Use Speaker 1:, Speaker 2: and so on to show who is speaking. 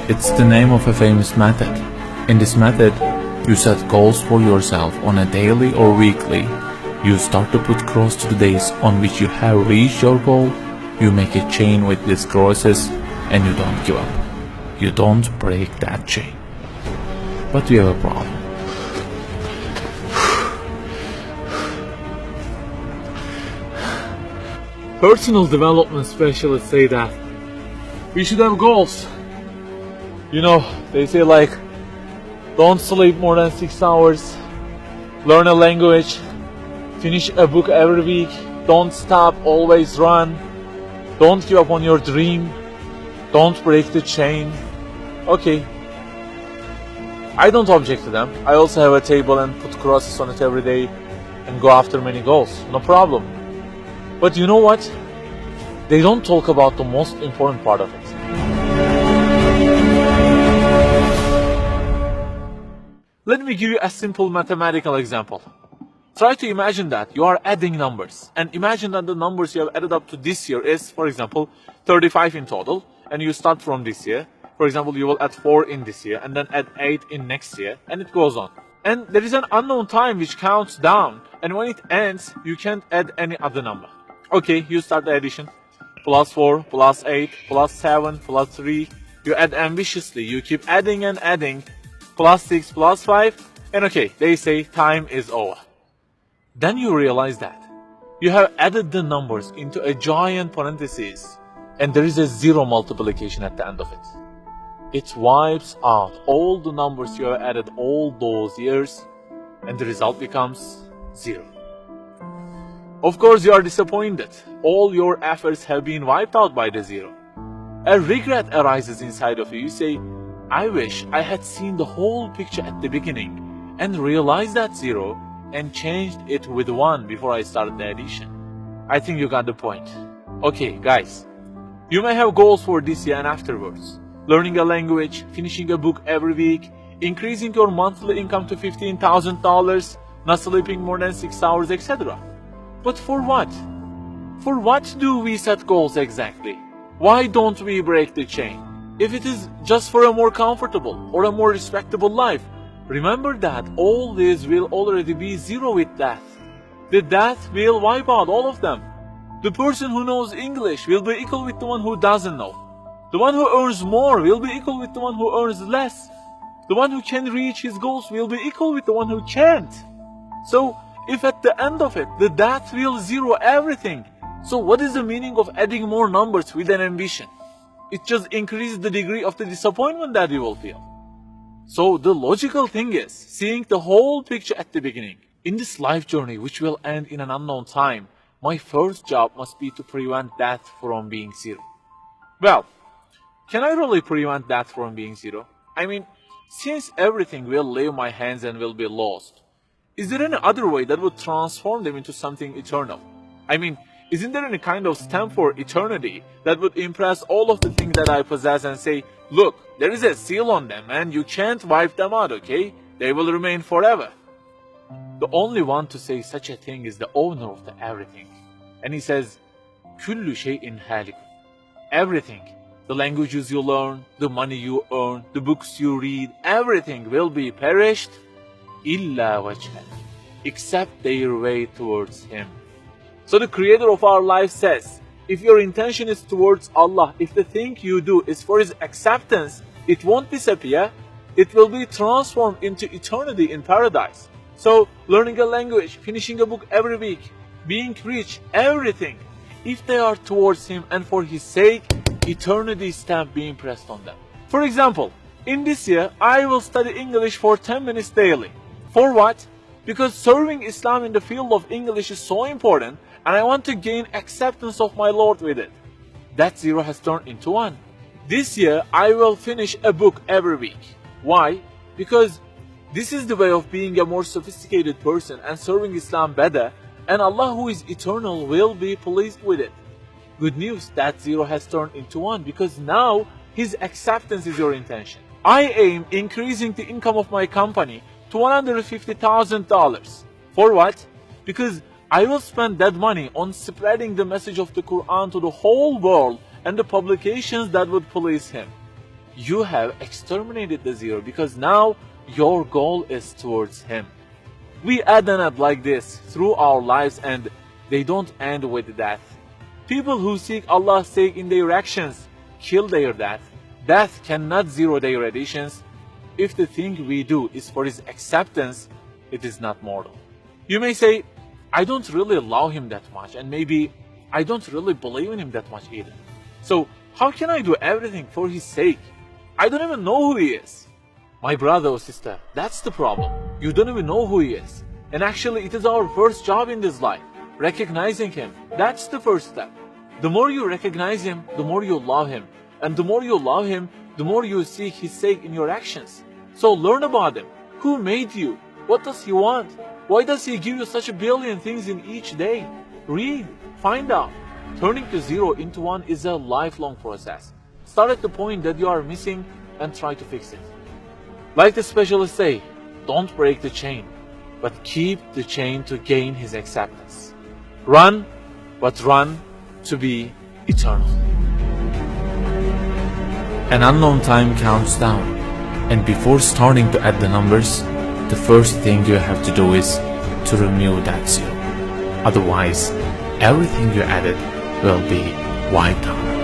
Speaker 1: It's the name of a famous method. In this method, you set goals for yourself on a daily or weekly. You start to put cross to the days on which you have reached your goal. You make a chain with these crosses and you don't give up. You don't break that chain. But we have a problem. Personal development specialists say that we should have goals. You know, they say like, don't sleep more than 6 hours, learn a language, finish a book every week, don't stop, always run, don't give up on your dream, don't break the chain. Okay, I don't object to them. I also have a table and put crosses on it every day and go after many goals, no problem. But you know what? They don't talk about the most important part of it. Let me give you a simple mathematical example. Try to imagine that you are adding numbers, and imagine that the numbers you have added up to this year is, for example, 35 in total, and you start from this year. For example, you will add 4 in this year, and then add 8 in next year, and it goes on. And there is an unknown time which counts down, and when it ends, you can't add any other number. Okay, you start the addition. Plus 4, plus 8, plus 7, plus 3. You add ambitiously, you keep adding and adding. Plus 6, plus 5, and okay, they say time is over. Then you realize that you have added the numbers into a giant parenthesis, and there is a zero multiplication at the end of it. It wipes out all the numbers you have added all those years, and the result becomes 0. Of course, you are disappointed. All your efforts have been wiped out by the 0. A regret arises inside of you. You say, I wish I had seen the whole picture at the beginning and realized that 0 and changed it with 1 before I started the addition. I think you got the point. Okay, guys, you may have goals for this year and afterwards. Learning a language, finishing a book every week, increasing your monthly income to $15,000, not sleeping more than 6 hours, etc. But for what? For what do we set goals exactly? Why don't we break the chain? If it is just for a more comfortable or a more respectable life, remember that all this will already be 0 with death. The death will wipe out all of them. The person who knows English will be equal with the one who doesn't know. The one who earns more will be equal with the one who earns less. The one who can reach his goals will be equal with the one who can't. So, if at the end of it, the death will 0 everything, so what is the meaning of adding more numbers with an ambition? It just increases the degree of the disappointment that you will feel. So the logical thing is seeing the whole picture at the beginning. In this life journey, which will end in an unknown time, my first job must be to prevent death from being 0. Well, can I really prevent death from being 0? I mean, since everything will leave my hands and will be lost, is there any other way that would transform them into something eternal? I mean, isn't there any kind of stamp for eternity that would impress all of the things that I possess and say, look, there is a seal on them and you can't wipe them out, okay? They will remain forever. The only one to say such a thing is the owner of the everything. And he says, كُلُّ شَيْءٍ هَالِكٌ. Everything, the languages you learn, the money you earn, the books you read, everything will be perished, إِلَّا وَجْهَهُ, except their way towards Him. So the creator of our life says, if your intention is towards Allah, if the thing you do is for His acceptance, it won't disappear, it will be transformed into eternity in paradise. So learning a language, finishing a book every week, being rich, everything, if they are towards Him and for His sake, eternity stamp being pressed on them. For example, in this year, I will study English for 10 minutes daily. For what? Because serving Islam in the field of English is so important, and I want to gain acceptance of my Lord with it. That 0 has turned into 1. This year, I will finish a book every week. Why? Because this is the way of being a more sophisticated person and serving Islam better, and Allah who is eternal will be pleased with it. Good news, that 0 has turned into 1 because now His acceptance is your intention. I aim increasing the income of my company to $150,000. For what? Because I will spend that money on spreading the message of the Quran to the whole world and the publications that would please Him. you have exterminated the zero because now your goal is towards him. We add and add like this through our lives, and they don't end with death. People who seek Allah's sake in their actions kill their death. Death cannot zero their additions. If the thing we do is for his acceptance, it is not mortal. You may say, I don't really love him that much, and maybe I don't really believe in him that much either. So how can I do everything for his sake? I don't even know who he is. My brother or sister, that's the problem. You don't even know who he is. And actually it is our first job in this life, recognizing him. That's the first step. The more you recognize him, the more you love him. And the more you love him, the more you seek his sake in your actions. So learn about him. Who made you? What does he want? Why does he give you such a billion things in each day? Read, find out. Turning the zero into one is a lifelong process. Start at the point that you are missing and try to fix it. Like the specialists say, don't break the chain, but keep the chain to gain his acceptance. Run, but run to be eternal. An unknown time counts down, and before starting to add the numbers, the first thing you have to do is to remove that zero. Otherwise, everything you added will be wiped out.